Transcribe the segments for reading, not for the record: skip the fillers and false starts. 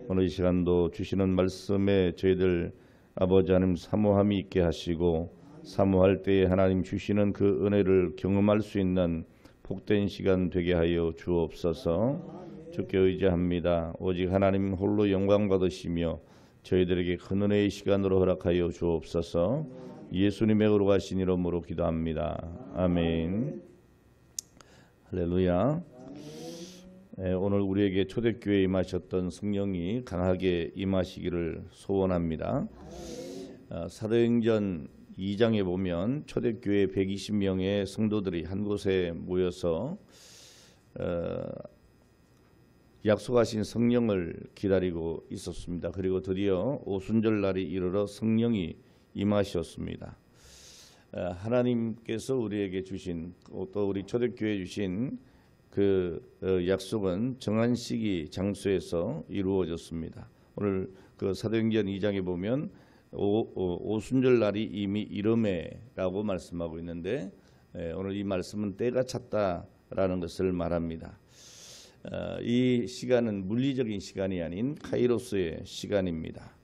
오늘 이 시간도 주시는 말씀에 저희들 아버지 하나님 사모함이 있게 하시고 사모할 때에 하나님 주시는 그 은혜를 경험할 수 있는 복된 시간 되게 하여 주옵소서. 주께 의지합니다. 오직 하나님 홀로 영광 받으시며 저희들에게 큰 은혜의 시간으로 허락하여 주옵소서. 예수님의 거룩하신 이름으로 기도합니다. 아멘. 할렐루야. 오늘 우리에게 초대교회에 임하셨던 성령이 강하게 임하시기를 소원합니다. 사도행전 2장에 보면 초대교회 120명의 성도들이 한 곳에 모여서 약속하신 성령을 기다리고 있었습니다. 그리고 드디어 오순절 날이 이르러 성령이 임하셨습니다. 하나님께서 우리에게 주신 또 우리 초대교회에 주신 그 약속은 정한 시기 장소에서 이루어졌습니다. 오늘 그 사도행전 2장에 보면 오순절 날이 이미 이름에라고 말씀하고 있는데 오늘 이 말씀은 때가 찼다라는 것을 말합니다. 이 시간은 물리적인 시간이 아닌 카이로스의 시간입니다.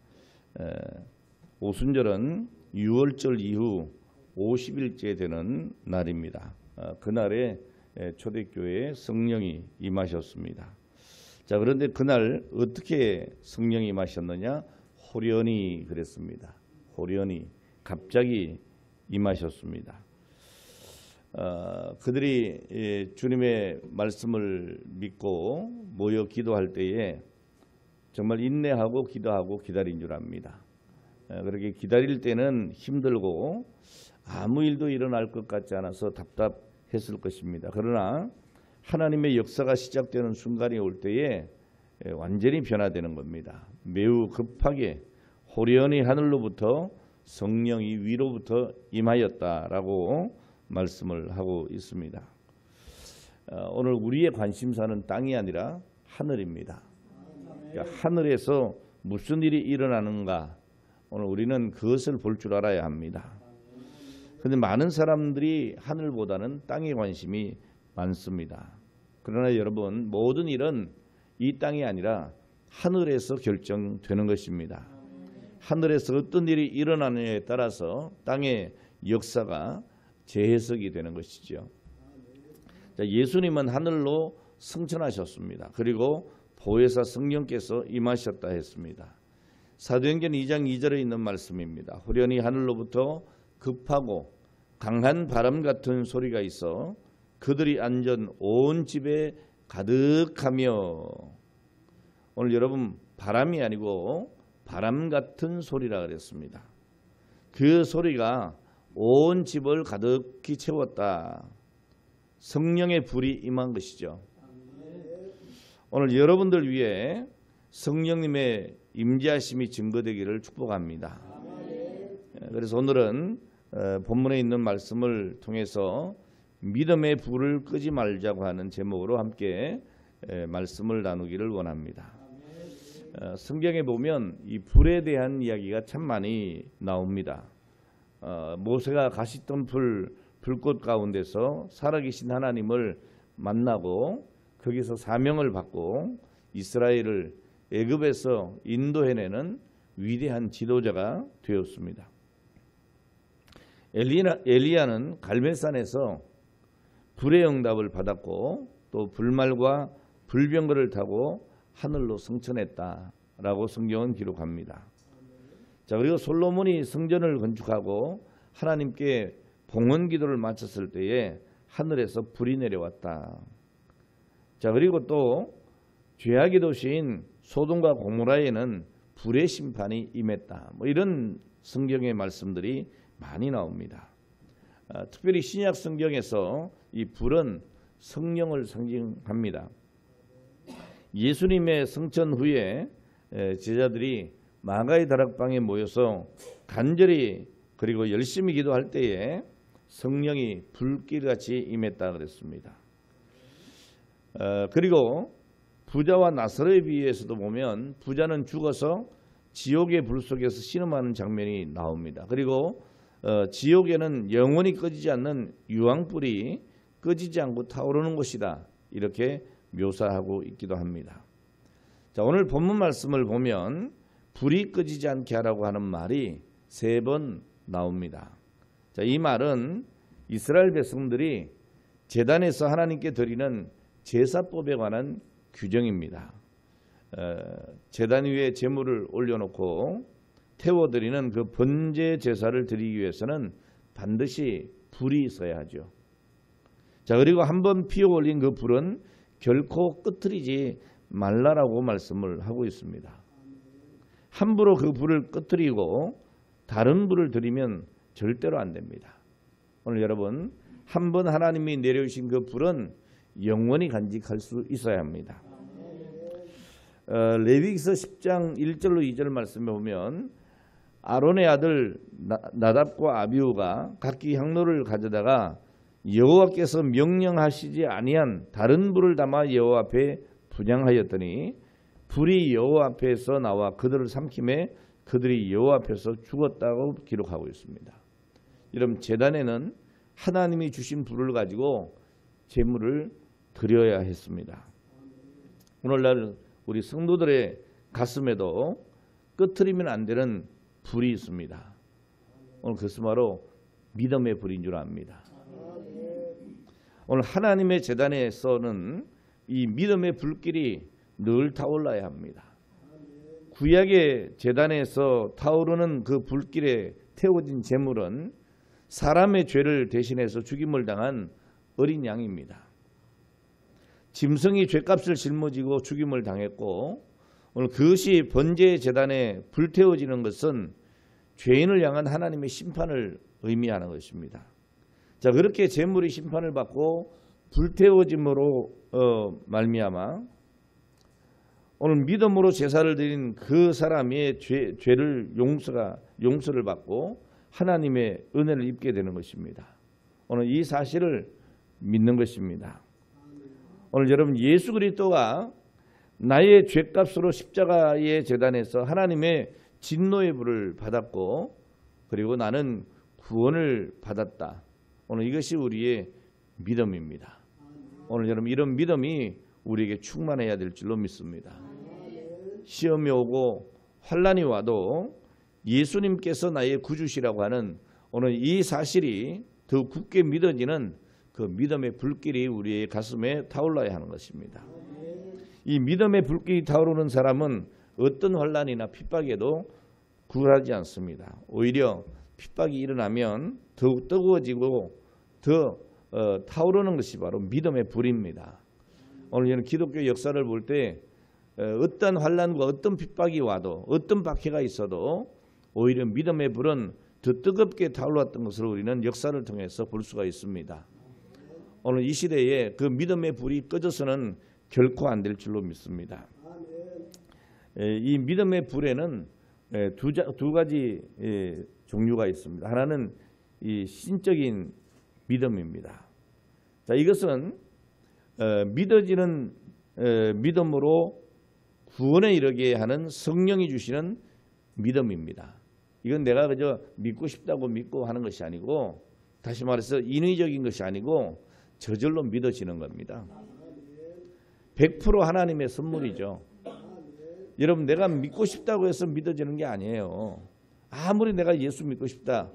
오순절은 6월절 이후 50일째 되는 날입니다. 그날에 초대교회에 성령이 임하셨습니다. 자, 그런데 그날 어떻게 성령이 임하셨느냐? 호련히 그랬습니다. 호련히 갑자기 임하셨습니다. 그들이 주님의 말씀을 믿고 모여 기도할 때에 정말 인내하고 기도하고 기다린 줄 압니다. 그렇게 기다릴 때는 힘들고 아무 일도 일어날 것 같지 않아서 답답했을 것입니다. 그러나 하나님의 역사가 시작되는 순간이 올 때에 완전히 변화되는 겁니다. 매우 급하게 호련히 하늘로부터 성령이 위로부터 임하였다라고 말씀을 하고 있습니다. 오늘 우리의 관심사는 땅이 아니라 하늘입니다. 그러니까 하늘에서 무슨 일이 일어나는가 오늘 우리는 그것을 볼 줄 알아야 합니다. 그런데 많은 사람들이 하늘보다는 땅에 관심이 많습니다. 그러나 여러분, 모든 일은 이 땅이 아니라 하늘에서 결정되는 것입니다. 하늘에서 어떤 일이 일어나느냐에 따라서 땅의 역사가 재해석이 되는 것이죠. 자, 예수님은 하늘로 승천하셨습니다. 그리고 보혜사 성령께서 임하셨다 했습니다. 사도행전 2장 2절에 있는 말씀입니다. 호련히 하늘로부터 급하고 강한 바람 같은 소리가 있어 그들이 앉은 온 집에 가득하며, 오늘 여러분 바람이 아니고 바람 같은 소리라 그랬습니다. 그 소리가 온 집을 가득히 채웠다. 성령의 불이 임한 것이죠. 오늘 여러분들 위해 성령님의 임재하심이 증거되기를 축복합니다. 그래서 오늘은 본문에 있는 말씀을 통해서 믿음의 불을 끄지 말자고 하는 제목으로 함께 말씀을 나누기를 원합니다. 성경에 보면 이 불에 대한 이야기가 참 많이 나옵니다. 모세가 가시던 불꽃 가운데서 살아계신 하나님을 만나고 거기서 사명을 받고 이스라엘을 애굽에서 인도해내는 위대한 지도자가 되었습니다. 엘리야는 갈멜산에서 불의 응답을 받았고 또 불말과 불병거를 타고 하늘로 승천했다라고 성경은 기록합니다. 자, 그리고 솔로몬이 성전을 건축하고 하나님께 봉헌 기도를 마쳤을 때에 하늘에서 불이 내려왔다. 자, 그리고 또 죄악의 도시인 소돔과 고모라에는 불의 심판이 임했다. 이런 성경의 말씀들이 많이 나옵니다. 특별히 신약 성경에서 이 불은 성령을 상징합니다. 예수님의 승천 후에 제자들이 마가의 다락방에 모여서 간절히 그리고 열심히 기도할 때에 성령이 불길같이 임했다 그랬습니다. 그리고 부자와 나사로의 비유에서도 보면 부자는 죽어서 지옥의 불 속에서 신음하는 장면이 나옵니다. 그리고 지옥에는 영원히 꺼지지 않는 유황불이 꺼지지 않고 타오르는 곳이다, 이렇게 묘사하고 있기도 합니다. 자, 자, 오늘 본문 말씀을 보면 불이 꺼지지 않게 하라고 하는 말이 3번 나옵니다. 자, 이 말은 이스라엘 백성들이 제단에서 하나님께 드리는 제사법에 관한 규정입니다. 제단 위에 제물을 올려놓고 태워드리는 그 번제 제사를 드리기 위해서는 반드시 불이 있어야 하죠. 자, 그리고 한번 피워 올린 그 불은 결코 끄트리지 말라라고 말씀을 하고 있습니다. 함부로 그 불을 끄트리고 다른 불을 드리면 절대로 안 됩니다. 오늘 여러분, 한번 하나님이 내려주신 그 불은 영원히 간직할 수 있어야 합니다. 레위기서 10장 1절로 2절 말씀에 보면 아론의 아들 나답과 아비후가 각기 향로를 가져다가 여호와께서 명령하시지 아니한 다른 불을 담아 여호와 앞에 분향하였더니 불이 여호와 앞에서 나와 그들을 삼킴에 그들이 여호와 앞에서 죽었다고 기록하고 있습니다. 여러분, 제단에는 하나님이 주신 불을 가지고 제물을 드려야 했습니다. 오늘날 우리 성도들의 가슴에도 끄트리면 안 되는 불이 있습니다. 오늘 그것은 바로 믿음의 불인 줄 압니다. 오늘 하나님의 제단에서는 이 믿음의 불길이 늘 타올라야 합니다. 구약의 제단에서 타오르는 그 불길에 태워진 제물은 사람의 죄를 대신해서 죽임을 당한 어린 양입니다. 짐승이 죄값을 짊어지고 죽임을 당했고 오늘 그것이 번제 제단에 불태워지는 것은 죄인을 향한 하나님의 심판을 의미하는 것입니다. 자, 그렇게 제물이 심판을 받고 불태워짐으로 말미암아 오늘 믿음으로 제사를 드린 그 사람의 죄를 용서를 받고 하나님의 은혜를 입게 되는 것입니다. 오늘 이 사실을 믿는 것입니다. 오늘 여러분, 예수 그리스도가 나의 죄값으로 십자가의 제단에서 하나님의 진노의 불을 받았고 그리고 나는 구원을 받았다. 오늘 이것이 우리의 믿음입니다. 오늘 여러분, 이런 믿음이 우리에게 충만해야 될 줄로 믿습니다. 시험이 오고 환난이 와도 예수님께서 나의 구주시라고 하는 오늘 이 사실이 더 굳게 믿어지는 그 믿음의 불길이 우리의 가슴에 타올라야 하는 것입니다. 이 믿음의 불길이 타오르는 사람은 어떤 환난이나 핍박에도 굴하지 않습니다. 오히려 핍박이 일어나면 더욱 뜨거워지고 더 타오르는 것이 바로 믿음의 불입니다. 오늘 저는 기독교 역사를 볼 때 어떤 환난과 어떤 핍박이 와도 어떤 박해가 있어도 오히려 믿음의 불은 더 뜨겁게 타올랐던 것을 우리는 역사를 통해서 볼 수가 있습니다. 오늘 이 시대에 그 믿음의 불이 꺼져서는 결코 안 될 줄로 믿습니다. 이 믿음의 불에는 두 가지 종류가 있습니다. 하나는 이 신적인 믿음입니다. 자, 이것은 믿어지는 믿음으로 구원에 이르게 하는 성령이 주시는 믿음입니다. 이건 내가 그저 믿고 싶다고 믿고 하는 것이 아니고, 다시 말해서 인위적인 것이 아니고 저절로 믿어지는 겁니다. 100% 하나님의 선물이죠. 여러분, 내가 믿고 싶다고 해서 믿어지는 게 아니에요. 아무리 내가 예수 믿고 싶다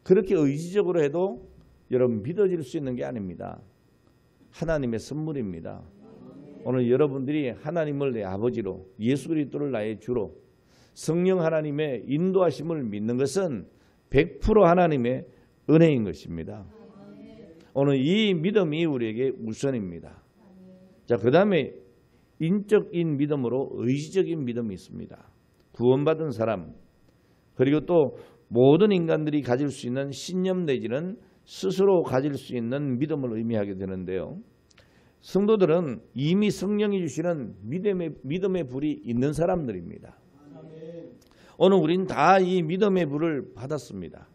그렇게 의지적으로 해도 여러분 믿어질 수 있는 게 아닙니다. 하나님의 선물입니다. 오늘 여러분들이 하나님을 내 아버지로, 예수 그리스도를 나의 주로, 성령 하나님의 인도하심을 믿는 것은 100% 하나님의 은혜인 것입니다. 오늘 이 믿음이 우리에게 우선입니다. 자, 그 다음에 인적인 믿음으로 의지적인 믿음이 있습니다. 구원받은 사람, 그리고 또 모든 인간들이 가질 수 있는 신념 내지는 스스로 가질 수 있는 믿음을 의미하게 되는데요. 성도들은 이미 성령이 주시는 믿음의 불이 있는 사람들입니다. 오늘 우리는 다 이 믿음의 불을 받았습니다.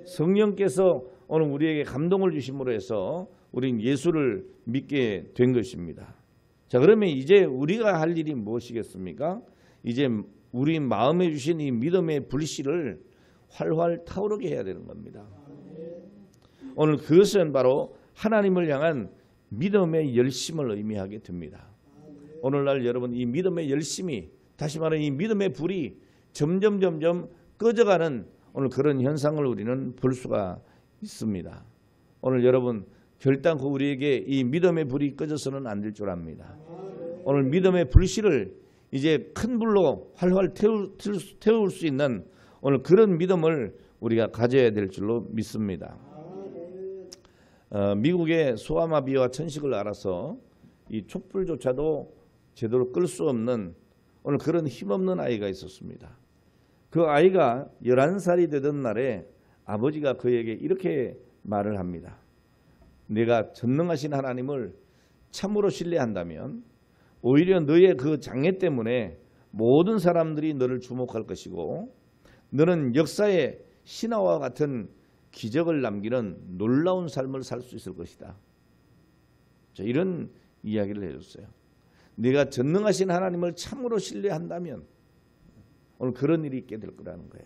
성령께서 오늘 우리에게 감동을 주심으로 해서 우리는 예수를 믿게 된 것입니다. 자, 그러면 이제 우리가 할 일이 무엇이겠습니까? 이제 우리 마음에 주신 이 믿음의 불씨를 활활 타오르게 해야 되는 겁니다. 오늘 그것은 바로 하나님을 향한 믿음의 열심을 의미하게 됩니다. 오늘날 여러분 이 믿음의 열심이, 다시 말하면 이 믿음의 불이 점점 꺼져가는 오늘 그런 현상을 우리는 볼 수가 있습니다. 오늘 여러분 결단코 우리에게 이 믿음의 불이 꺼져서는 안 될 줄 압니다. 오늘 믿음의 불씨를 이제 큰 불로 활활 태울 수 있는 오늘 그런 믿음을 우리가 가져야 될 줄로 믿습니다. 미국의 소아마비와 천식을 알아서 이 촛불조차도 제대로 끌 수 없는 오늘 그런 힘없는 아이가 있었습니다. 그 아이가 11살이 되던 날에 아버지가 그에게 이렇게 말을 합니다. 내가 전능하신 하나님을 참으로 신뢰한다면 오히려 너의 그 장애 때문에 모든 사람들이 너를 주목할 것이고 너는 역사의 신화와 같은 기적을 남기는 놀라운 삶을 살 수 있을 것이다. 자, 이런 이야기를 해줬어요. 네가 전능하신 하나님을 참으로 신뢰한다면 오늘 그런 일이 있게 될 거라는 거예요.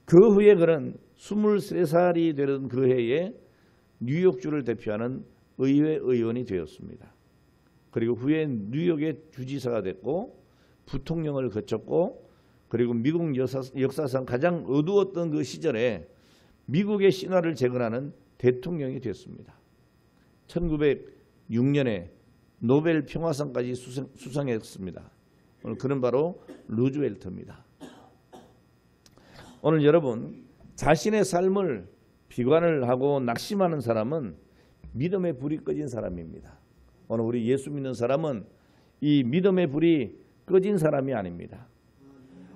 그 후에 그는 23살이 되던 그 해에 뉴욕주를 대표하는 의회 의원이 되었습니다. 그리고 후에 뉴욕의 주지사가 됐고 부통령을 거쳤고 그리고 미국 역사상 가장 어두웠던 그 시절에 미국의 신화를 재건하는 대통령이 됐습니다. 1906년에 노벨 평화상까지 수상했습니다. 오늘 그는 바로 루즈웰트입니다. 오늘 여러분 자신의 삶을 비관을 하고 낙심하는 사람은 믿음의 불이 꺼진 사람입니다. 오늘 우리 예수 믿는 사람은 이 믿음의 불이 꺼진 사람이 아닙니다.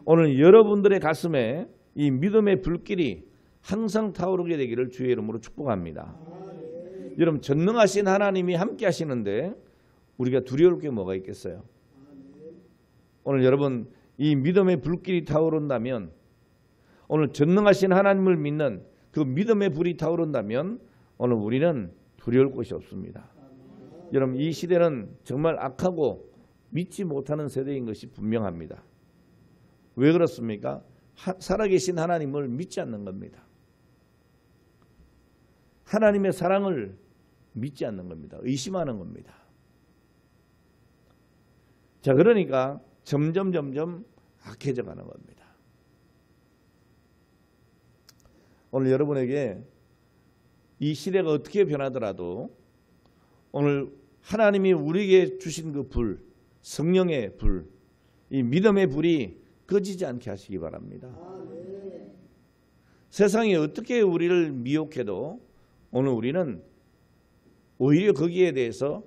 오늘 여러분들의 가슴에 이 믿음의 불길이 항상 타오르게 되기를 주의 이름으로 축복합니다. 여러분 전능하신 하나님이 함께 하시는데 우리가 두려울 게 뭐가 있겠어요? 오늘 여러분 이 믿음의 불길이 타오른다면 오늘 전능하신 하나님을 믿는 그 믿음의 불이 타오른다면 오늘 우리는 두려울 것이 없습니다. 여러분 이 시대는 정말 악하고 믿지 못하는 세대인 것이 분명합니다. 왜 그렇습니까? 살아계신 하나님을 믿지 않는 겁니다. 하나님의 사랑을 믿지 않는 겁니다. 의심하는 겁니다. 자, 그러니까 점점 악해져 가는 겁니다. 오늘 여러분에게 이 시대가 어떻게 변하더라도 오늘 하나님이 우리에게 주신 그 불, 성령의 불, 이 믿음의 불이 꺼지지 않게 하시기 바랍니다. 세상이 어떻게 우리를 미혹해도 오늘 우리는 오히려 거기에 대해서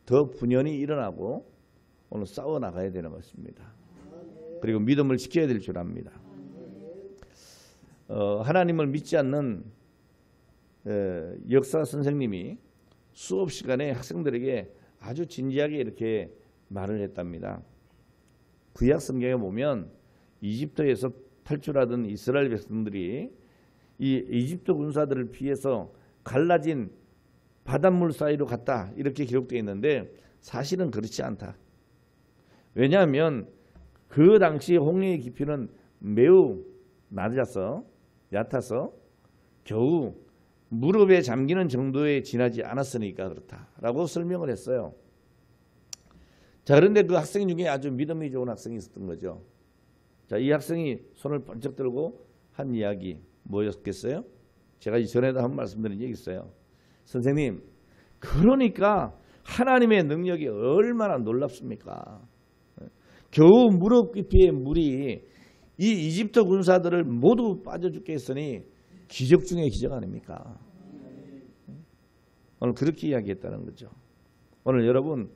더 분연히 일어나고 오늘 싸워 나가야 되는 것입니다. 그리고 믿음을 지켜야 될 줄 압니다. 하나님을 믿지 않는 역사 선생님이 수업 시간에 학생들에게 아주 진지하게 이렇게 말을 했답니다. 구약 성경에 보면 이집트에서 탈출하던 이스라엘 백성들이 이 이집트 군사들을 피해서 갈라진 바닷물 사이로 갔다 이렇게 기록되어 있는데 사실은 그렇지 않다. 왜냐하면 그 당시 홍해의 깊이는 매우 얕아서 겨우 무릎에 잠기는 정도에 지나지 않았으니까 그렇다라고 설명을 했어요. 자, 그런데 그 학생 중에 아주 믿음이 좋은 학생이 있었던 거죠. 자, 이 학생이 손을 번쩍 들고 한 이야기 뭐였겠어요? 제가 이전에도 한 말씀드린 적이 있어요. 선생님, 그러니까 하나님의 능력이 얼마나 놀랍습니까? 겨우 무릎 깊이의 물이 이 이집트 군사들을 모두 빠져 죽게 했으니 기적 중에 기적 아닙니까? 오늘 그렇게 이야기했다는 거죠. 오늘 여러분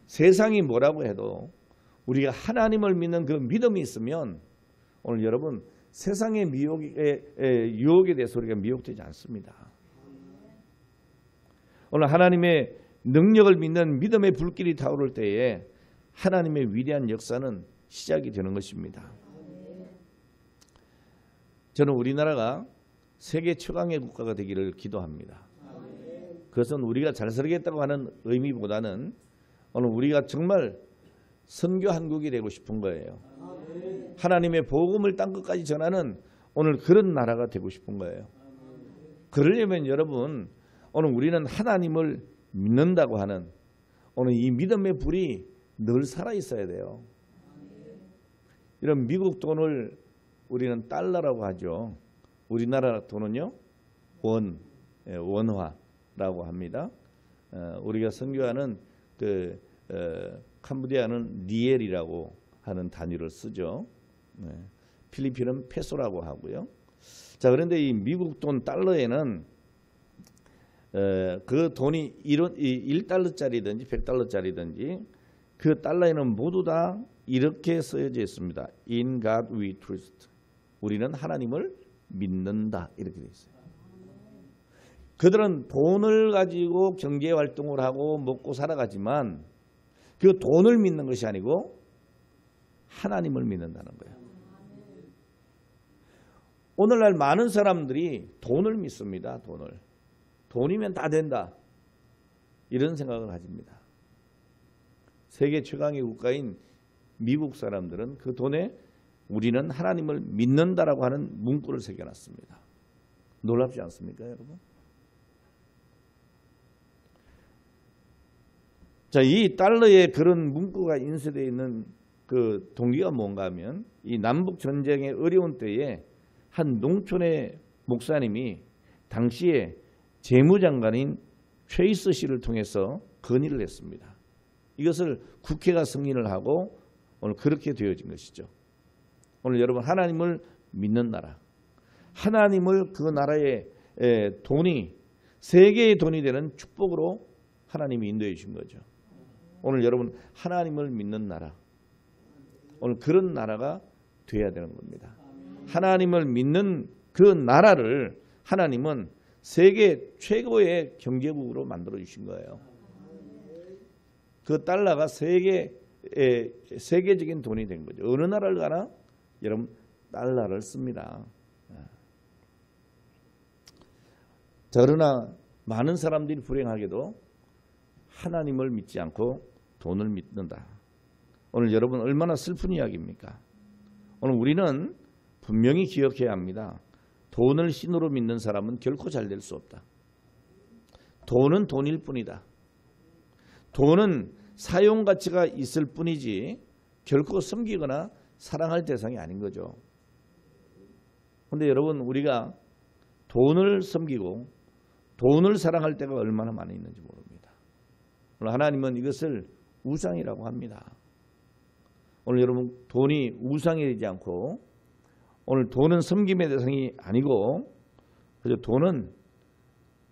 세상이 뭐라고 해도 우리가 하나님을 믿는 그 믿음이 있으면 오늘 여러분 세상의 유혹에 대해서 우리가 미혹되지 않습니다. 오늘 하나님의 능력을 믿는 믿음의 불길이 타오를 때에 하나님의 위대한 역사는 시작이 되는 것입니다. 저는 우리나라가 세계 최강의 국가가 되기를 기도합니다. 그것은 우리가 잘 살겠다고 하는 의미보다는 오늘 우리가 정말 선교 한국이 되고 싶은 거예요. 하나님의 복음을 땅끝까지 전하는 오늘 그런 나라가 되고 싶은 거예요. 그러려면 여러분 오늘 우리는 하나님을 믿는다고 하는 오늘 이 믿음의 불이 늘 살아 있어야 돼요. 이런 미국 돈을 우리는 달러라고 하죠. 우리나라 돈은요 원화라고 합니다. 우리가 선교하는 캄보디아는 리엘이라고 하는 단위를 쓰죠. 필리핀은 페소라고 하고요. 자, 그런데 이 미국 돈 달러에는 그 돈이 1달러짜리든지 100달러짜리든지 그 달러에는 모두 다 이렇게 쓰여져 있습니다. In God we trust. 우리는 하나님을 믿는다. 이렇게 되어 있어요. 그들은 돈을 가지고 경제 활동을 하고 먹고 살아가지만 그 돈을 믿는 것이 아니고 하나님을 믿는다는 거예요. 오늘날 많은 사람들이 돈을 믿습니다. 돈이면 다 된다. 이런 생각을 가집니다. 세계 최강의 국가인 미국 사람들은 그 돈에 우리는 하나님을 믿는다라고 하는 문구를 새겨놨습니다. 놀랍지 않습니까, 여러분? 자, 이 달러에 그런 문구가 인쇄되어 있는 그 동기가 뭔가 하면 이 남북 전쟁의 어려운 때에 한 농촌의 목사님이 당시에 재무장관인 최이스 씨를 통해서 건의를 했습니다. 이것을 국회가 승인을 하고 오늘 그렇게 되어진 것이죠. 오늘 여러분 하나님을 믿는 나라, 하나님을 그 나라의 돈이 세계의 돈이 되는 축복으로 하나님이 인도해 주신 거죠. 오늘 여러분 하나님을 믿는 나라, 오늘 그런 나라가 돼야 되는 겁니다. 하나님을 믿는 그 나라를 하나님은 세계 최고의 경제국으로 만들어 주신 거예요. 그 달러가 세계적인 돈이 된 거죠. 어느 나라를 가나 여러분 달러를 씁니다. 자, 그러나 많은 사람들이 불행하게도 하나님을 믿지 않고 돈을 믿는다. 오늘 여러분 얼마나 슬픈 이야기입니까? 오늘 우리는 분명히 기억해야 합니다. 돈을 신으로 믿는 사람은 결코 잘 될 수 없다. 돈은 돈일 뿐이다. 돈은 사용 가치가 있을 뿐이지 결코 섬기거나 사랑할 대상이 아닌 거죠. 그런데 여러분 우리가 돈을 섬기고 돈을 사랑할 때가 얼마나 많이 있는지 모릅니다. 오늘 하나님은 이것을 우상이라고 합니다. 오늘 여러분 돈이 우상이 되지 않고 오늘 돈은 섬김의 대상이 아니고 그저 돈은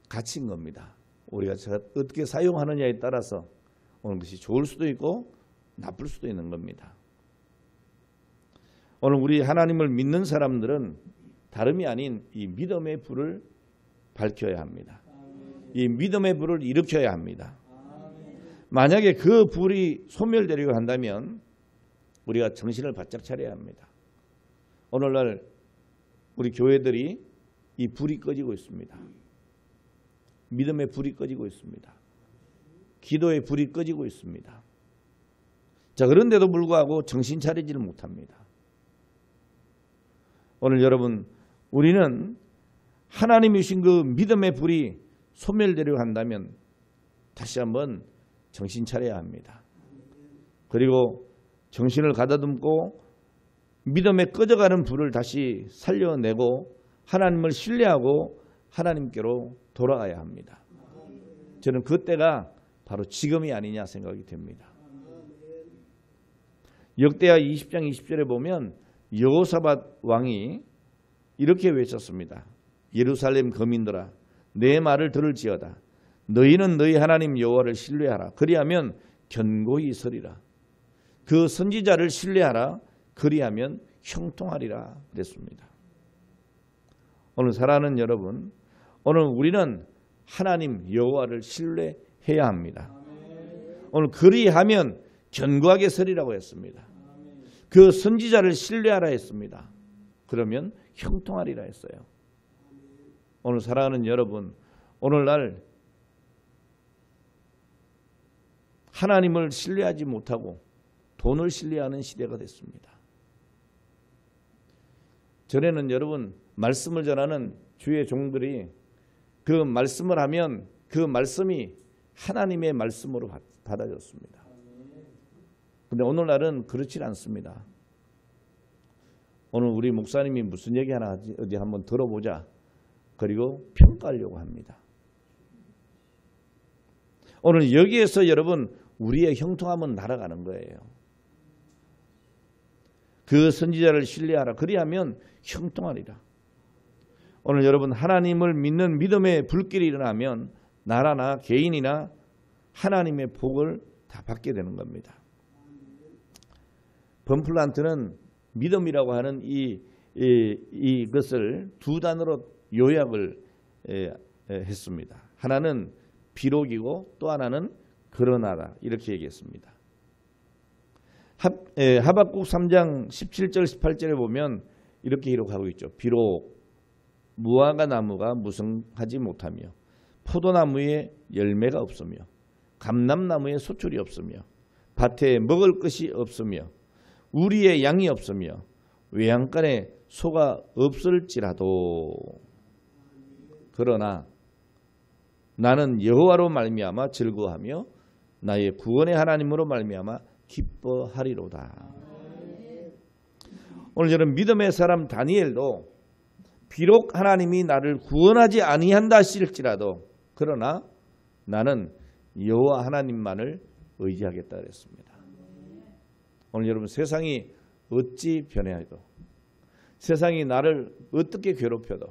가치인 겁니다. 우리가 어떻게 사용하느냐에 따라서 오늘 것이 좋을 수도 있고 나쁠 수도 있는 겁니다. 오늘 우리 하나님을 믿는 사람들은 다름이 아닌 이 믿음의 불을 밝혀야 합니다. 이 믿음의 불을 일으켜야 합니다. 만약에 그 불이 소멸되려고 한다면 우리가 정신을 바짝 차려야 합니다. 오늘날 우리 교회들이 이 불이 꺼지고 있습니다. 믿음의 불이 꺼지고 있습니다. 기도의 불이 꺼지고 있습니다. 자, 그런데도 불구하고 정신 차리지를 못합니다. 오늘 여러분 우리는 하나님이 주신 그 믿음의 불이 소멸되려고 한다면 다시 한번 정신 차려야 합니다. 그리고 정신을 가다듬고 믿음에 꺼져가는 불을 다시 살려내고 하나님을 신뢰하고 하나님께로 돌아가야 합니다. 저는 그때가 바로 지금이 아니냐 생각이 됩니다. 역대하 20장 20절에 보면 여호사밧 왕이 이렇게 외쳤습니다. 예루살렘 거민들아 내 말을 들을지어다. 너희는 너희 하나님 여호와를 신뢰하라. 그리하면 견고히 서리라. 그 선지자를 신뢰하라. 그리하면 형통하리라 그랬습니다. 오늘 사랑하는 여러분, 오늘 우리는 하나님 여호와를 신뢰해야 합니다. 오늘 그리하면 견고하게 서리라고 했습니다. 그 선지자를 신뢰하라 했습니다. 그러면 형통하리라 했어요. 오늘 사랑하는 여러분, 오늘날 하나님을 신뢰하지 못하고 돈을 신뢰하는 시대가 됐습니다. 전에는 여러분 말씀을 전하는 주의 종들이 그 말씀을 하면 그 말씀이 하나님의 말씀으로 받아줬습니다. 근데 오늘날은 그렇지 않습니다. 오늘 우리 목사님이 무슨 얘기 하나 하지? 어디 한번 들어보자. 그리고 평가하려고 합니다. 오늘 여기에서 여러분 우리의 형통함은 날아가는 거예요. 그 선지자를 신뢰하라. 그리하면 형통하리라. 오늘 여러분 하나님을 믿는 믿음의 불길이 일어나면 나라나 개인이나 하나님의 복을 다 받게 되는 겁니다. 범플란트는 믿음이라고 하는 이것을 두 단어로 요약을 했습니다. 하나는 비록이고 또 하나는 그러나다 이렇게 얘기했습니다. 하박국 3장 17절 18절에 보면 이렇게 기록하고 있죠. 비록 무화과 나무가 무성하지 못하며 포도나무에 열매가 없으며 감람나무에 소출이 없으며 밭에 먹을 것이 없으며 우리의 양이 없으며 외양간에 소가 없을지라도 그러나 나는 여호와로 말미암아 즐거워하며 나의 구원의 하나님으로 말미암아 기뻐하리로다. 오늘 저는 믿음의 사람 다니엘도 비록 하나님이 나를 구원하지 아니한다 하실지라도 그러나 나는 여호와 하나님만을 의지하겠다 그랬습니다. 오늘 여러분 세상이 어찌 변해도 세상이 나를 어떻게 괴롭혀도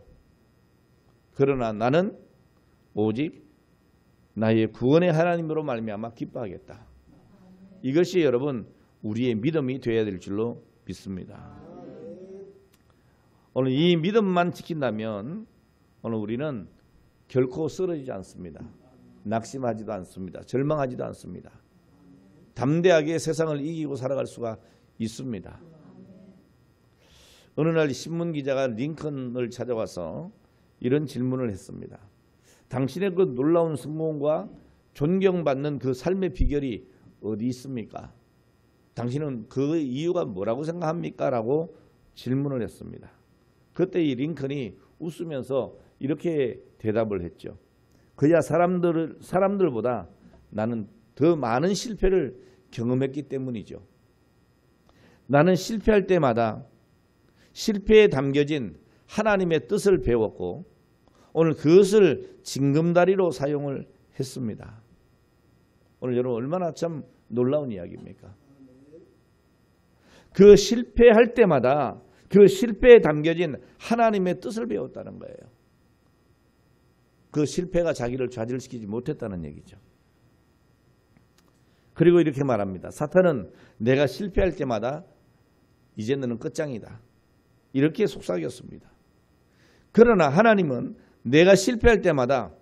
그러나 나는 오직 나의 구원의 하나님으로 말미암아 기뻐하겠다. 이것이 여러분 우리의 믿음이 되어야 될 줄로 믿습니다. 오늘 이 믿음만 지킨다면 오늘 우리는 결코 쓰러지지 않습니다. 낙심하지도 않습니다. 절망하지도 않습니다. 담대하게 세상을 이기고 살아갈 수가 있습니다. 어느 날 신문기자가 링컨을 찾아와서 이런 질문을 했습니다. 당신의 그 놀라운 성공과 존경받는 그 삶의 비결이 어디 있습니까? 당신은 그 이유가 뭐라고 생각합니까? 라고 질문을 했습니다. 그때 이 링컨이 웃으면서 이렇게 대답을 했죠. 그야 사람들보다 나는 더 많은 실패를 경험했기 때문이죠. 나는 실패할 때마다 실패에 담겨진 하나님의 뜻을 배웠고 오늘 그것을 징검다리로 사용을 했습니다. 오늘 여러분 얼마나 참 놀라운 이야기입니까? 그 실패할 때마다 그 실패에 담겨진 하나님의 뜻을 배웠다는 거예요. 그 실패가 자기를 좌절시키지 못했다는 얘기죠. 그리고 이렇게 말합니다. 사탄은 내가 실패할 때마다 이제 너는 끝장이다. 이렇게 속삭였습니다. 그러나 하나님은 내가 실패할 때마다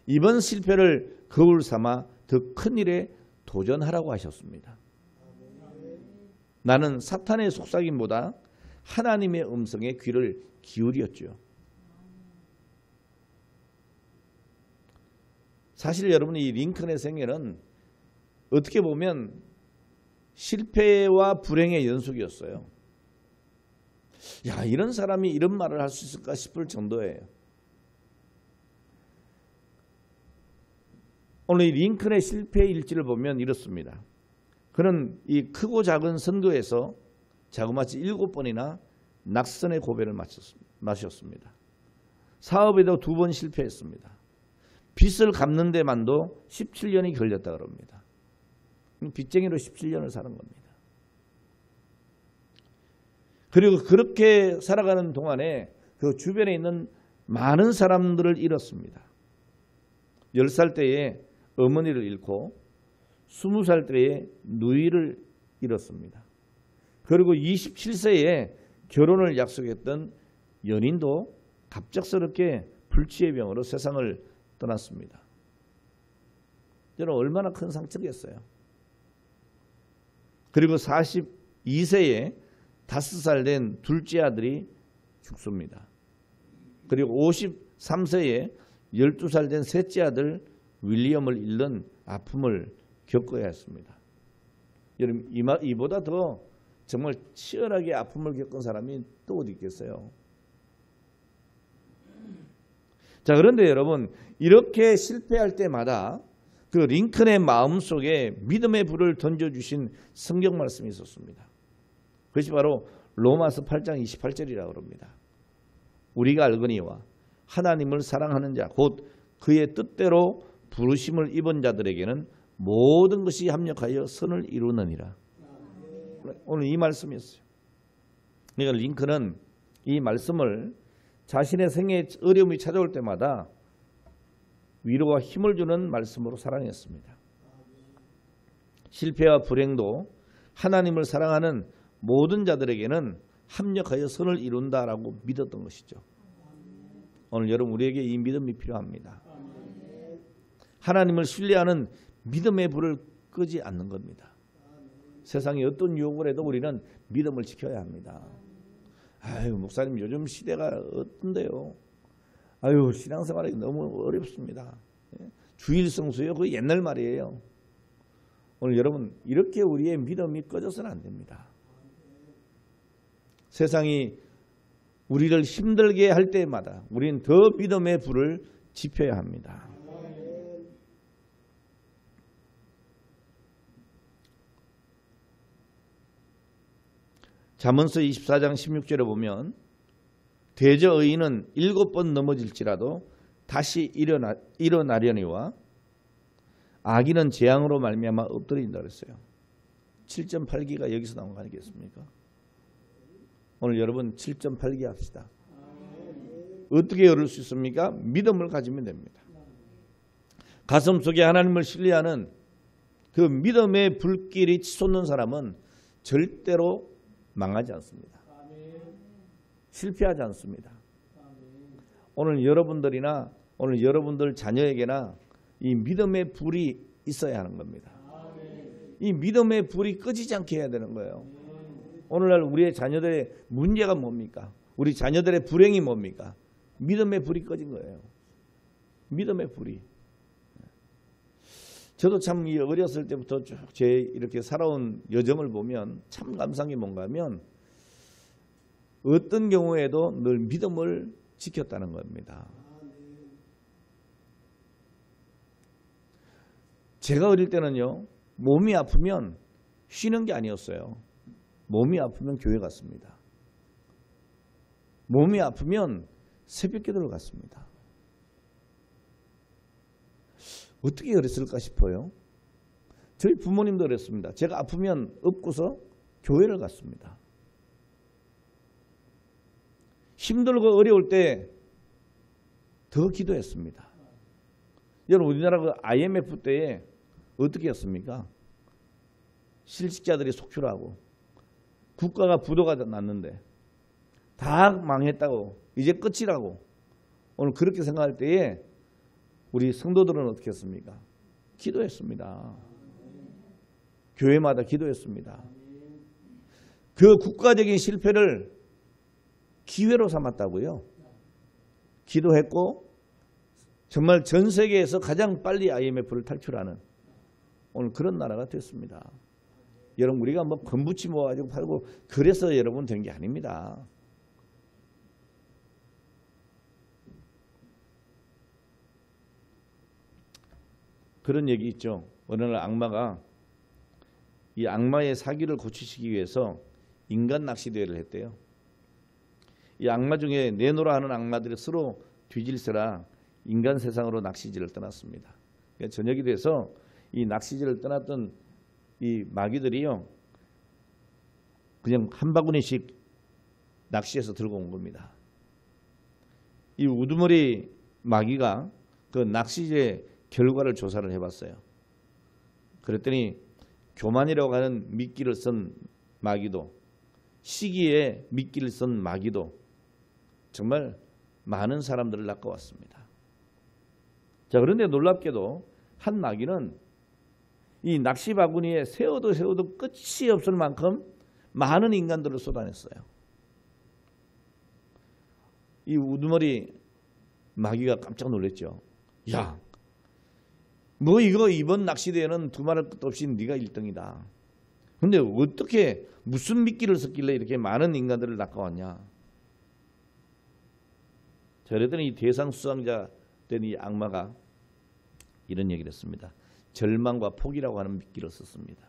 이번 실패를 거울 삼아 더 큰 일에 도전하라고 하셨습니다. 나는 사탄의 속삭임보다 하나님의 음성에 귀를 기울였죠. 사실 여러분 이 링컨의 생애는 어떻게 보면 실패와 불행의 연속이었어요. 야, 이런 사람이 이런 말을 할 수 있을까 싶을 정도예요. 오늘 이 링컨의 실패 일지를 보면 이렇습니다. 그는 이 크고 작은 선거에서 자그마치 7번이나 낙선의 고배를 마셨습니다. 사업에도 2번 실패했습니다. 빚을 갚는 데만도 17년이 걸렸다 그럽니다. 빚쟁이로 17년을 사는 겁니다. 그리고 그렇게 살아가는 동안에 그 주변에 있는 많은 사람들을 잃었습니다. 10살 때에 어머니를 잃고 20살 때에 누이를 잃었습니다. 그리고 27세에 결혼을 약속했던 연인도 갑작스럽게 불치의 병으로 세상을 떠났습니다. 저는 얼마나 큰 상처겠어요. 그리고 42세에 5살 된 둘째 아들이 죽습니다. 그리고 53세에 12살 된 셋째 아들 윌리엄을 잃는 아픔을 겪어야 했습니다. 여러분 이보다 더 정말 치열하게 아픔을 겪은 사람이 또 어디 있겠어요? 자, 그런데 여러분 이렇게 실패할 때마다 그 링컨의 마음속에 믿음의 불을 던져주신 성경 말씀이 있었습니다. 그것이 바로 로마서 8장 28절이라고 합니다. 우리가 알거니와 하나님을 사랑하는 자 곧 그의 뜻대로 부르심을 입은 자들에게는 모든 것이 합력하여 선을 이루느니라. 오늘 이 말씀이었어요. 그러니까 링컨은 이 말씀을 자신의 생에 어려움이 찾아올 때마다 위로와 힘을 주는 말씀으로 사랑했습니다. 실패와 불행도 하나님을 사랑하는 모든 자들에게는 합력하여 선을 이룬다라고 믿었던 것이죠. 오늘 여러분 우리에게 이 믿음이 필요합니다. 하나님을 신뢰하는 믿음의 불을 끄지 않는 겁니다. 세상에 어떤 유혹을 해도 우리는 믿음을 지켜야 합니다. 아유 목사님 요즘 시대가 어떤데요? 아유 신앙생활이 너무 어렵습니다. 주일 성수요 그 옛날 말이에요. 오늘 여러분 이렇게 우리의 믿음이 꺼져서는 안 됩니다. 세상이 우리를 힘들게 할 때마다 우리는 더 믿음의 불을 지펴야 합니다. 잠언서 24장 16절에 보면 대저 의인은 7번 넘어질지라도 다시 일어나려니와 악인은 재앙으로 말미암아 엎드린다 그랬어요. 7.8기가 여기서 나온 거 아니겠습니까? 오늘 여러분 7.8기 합시다. 어떻게 얻을 수 있습니까? 믿음을 가지면 됩니다. 가슴 속에 하나님을 신뢰하는 그 믿음의 불길이 치솟는 사람은 절대로 망하지 않습니다. 실패하지 않습니다. 오늘 여러분들이나 오늘 여러분들 자녀에게나 이 믿음의 불이 있어야 하는 겁니다. 이 믿음의 불이 꺼지지 않게 해야 되는 거예요. 오늘날 우리의 자녀들의 문제가 뭡니까? 우리 자녀들의 불행이 뭡니까? 믿음의 불이 꺼진 거예요. 믿음의 불이. 저도 참 어렸을 때부터 쭉 제 이렇게 살아온 여정을 보면 참 감사한 게 뭔가 하면 어떤 경우에도 늘 믿음을 지켰다는 겁니다. 제가 어릴 때는요. 몸이 아프면 쉬는 게 아니었어요. 몸이 아프면 교회 갔습니다. 몸이 아프면 새벽 기도를 갔습니다. 어떻게 그랬을까 싶어요. 저희 부모님도 그랬습니다. 제가 아프면 업고서 교회를 갔습니다. 힘들고 어려울 때 더 기도했습니다. 여러분 우리나라 그 IMF 때에 어떻게 했습니까? 실직자들이 속출하고 국가가 부도가 났는데 다 망했다고 이제 끝이라고 오늘 그렇게 생각할 때에 우리 성도들은 어떻게 했습니까? 기도했습니다. 교회마다 기도했습니다. 그 국가적인 실패를 기회로 삼았다고요. 기도했고 정말 전 세계에서 가장 빨리 IMF를 탈출하는 오늘 그런 나라가 됐습니다. 여러분 우리가 뭐 건부치 모아가지고 팔고 그래서 여러분 된 게 아닙니다. 그런 얘기 있죠. 어느 날 악마가 이 악마의 사기를 고치시기 위해서 인간 낚시 대회를 했대요. 이 악마 중에 내노라 하는 악마들이 서로 뒤질세라 인간 세상으로 낚시질을 떠났습니다. 그러니까 저녁이 돼서 이 낚시질을 떠났던 이 마귀들이요. 그냥 한 바구니씩 낚시해서 들고 온 겁니다. 이 우두머리 마귀가 그 낚시질의 결과를 조사를 해봤어요. 그랬더니 교만이라고 하는 미끼를 쓴 마귀도 시기에 미끼를 쓴 마귀도 정말 많은 사람들을 낚아왔습니다. 자, 그런데 놀랍게도 한 마귀는 이 낚시 바구니에 세워도 끝이 없을 만큼 많은 인간들을 쏟아냈어요. 이 우두머리 마귀가 깜짝 놀랐죠. 야, 뭐 이거 이번 낚시대회는 두말할 것도 없이 네가 1등이다. 근데 어떻게 무슨 미끼를 썼길래 이렇게 많은 인간들을 낚아왔냐. 자, 그랬더니 이 대상 수상자 된 이 악마가 이런 얘기를 했습니다. 절망과 포기라고 하는 미끼를 썼습니다.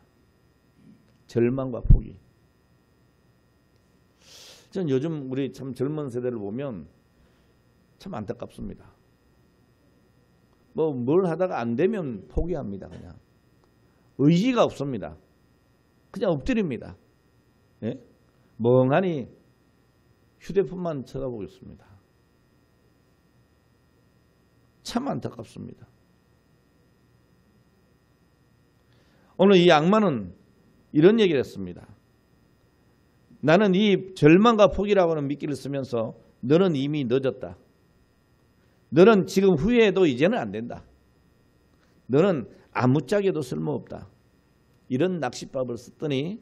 절망과 포기. 저는 요즘 우리 참 젊은 세대를 보면 참 안타깝습니다. 뭘 하다가 안 되면 포기합니다. 그냥 의지가 없습니다. 그냥 엎드립니다. 예? 멍하니 휴대폰만 쳐다보고 있습니다. 참 안타깝습니다. 오늘 이 악마는 이런 얘기를 했습니다. 나는 이 절망과 포기라고 하는 미끼를 쓰면서 너는 이미 늦었다. 너는 지금 후회해도 이제는 안 된다. 너는 아무짝에도 쓸모없다. 이런 낚싯밥을 썼더니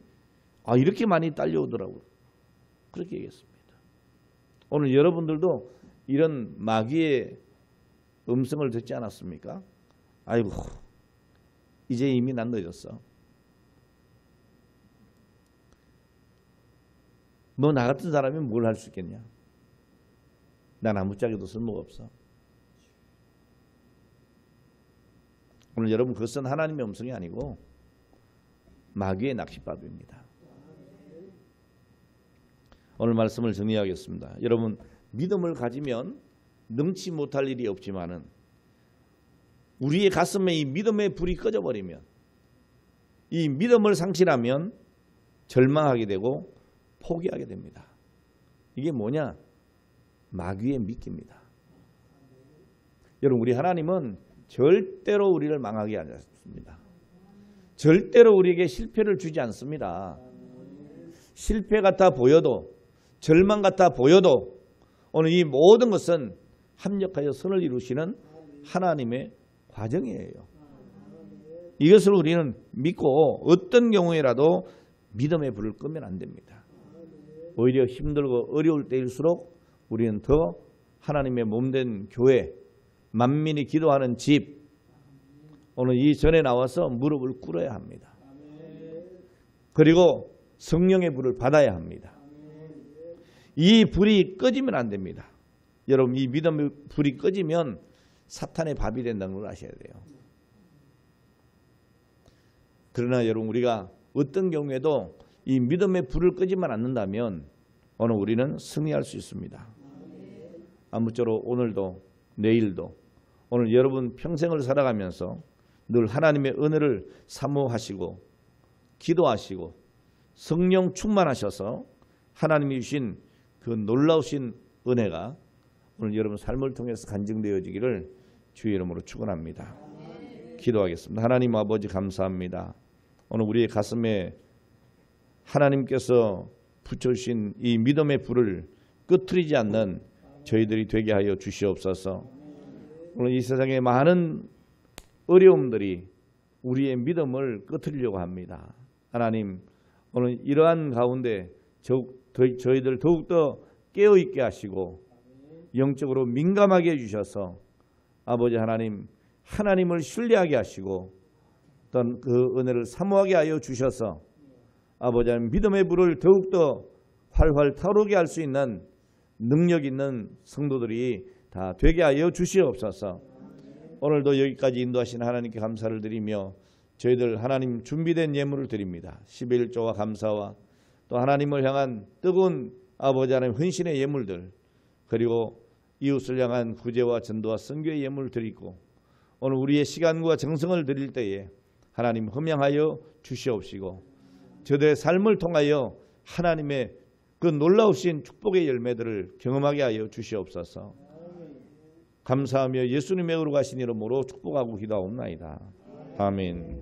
이렇게 많이 딸려오더라고요. 그렇게 얘기했습니다. 오늘 여러분들도 이런 마귀의 음성을 듣지 않았습니까? 아이고 이제 이미 난 늦었어. 나 같은 사람이 뭘 할 수 있겠냐. 난 아무짝에도 쓸모가 없어. 오늘 여러분 그것은 하나님의 음성이 아니고 마귀의 낚싯밥입니다. 오늘 말씀을 정리하겠습니다. 여러분 믿음을 가지면 능치 못할 일이 없지만은 우리의 가슴에 이 믿음의 불이 꺼져버리면 이 믿음을 상실하면 절망하게 되고 포기하게 됩니다. 이게 뭐냐? 마귀의 미끼입니다. 여러분 우리 하나님은 절대로 우리를 망하게 하지 않습니다. 절대로 우리에게 실패를 주지 않습니다. 실패 같아 보여도 절망 같아 보여도 오늘 이 모든 것은 합력하여 선을 이루시는 하나님의 과정이에요. 이것을 우리는 믿고 어떤 경우에라도 믿음의 불을 끄면 안 됩니다. 오히려 힘들고 어려울 때일수록 우리는 더 하나님의 몸된 교회, 만민이 기도하는 집, 오늘 이 전에 나와서 무릎을 꿇어야 합니다. 그리고 성령의 불을 받아야 합니다. 이 불이 꺼지면 안 됩니다. 여러분 이 믿음의 불이 꺼지면 사탄의 밥이 된다는 걸 아셔야 돼요. 그러나 여러분 우리가 어떤 경우에도 이 믿음의 불을 끄지만 않는다면 오늘 우리는 승리할 수 있습니다. 아무쪼록 오늘도 내일도 오늘 여러분 평생을 살아가면서 늘 하나님의 은혜를 사모하시고 기도하시고 성령 충만하셔서 하나님이 주신 그 놀라우신 은혜가 오늘 여러분 삶을 통해서 간증되어지기를 주의 이름으로 축원합니다. 기도하겠습니다. 하나님 아버지 감사합니다. 오늘 우리의 가슴에 하나님께서 붙여주신 이 믿음의 불을 끄트리지 않는 저희들이 되게 하여 주시옵소서. 오늘 이 세상에 많은 어려움들이 우리의 믿음을 끄트리려고 합니다. 하나님 오늘 이러한 가운데 저희들 더욱더 깨어있게 하시고 영적으로 민감하게 해주셔서 아버지 하나님 하나님을 신뢰하게 하시고 어떤 그 은혜를 사모하게 하여 주셔서 아버지 하나님 믿음의 불을 더욱더 활활 타오르게 할 수 있는 능력 있는 성도들이 다 되게 하여 주시옵소서. 오늘도 여기까지 인도하신 하나님께 감사를 드리며 저희들 하나님 준비된 예물을 드립니다. 11조와 감사와 또 하나님을 향한 뜨거운 아버지 하나님 헌신의 예물들 그리고 이웃을 향한 구제와 전도와 선교의 예물을 드리고 오늘 우리의 시간과 정성을 드릴 때에 하나님 흠양하여 주시옵시고 저들의 삶을 통하여 하나님의 그 놀라우신 축복의 열매들을 경험하게 하여 주시옵소서. 감사하며 예수님의 의로 가신 이름으로 축복하고 기도하옵나이다. 아멘.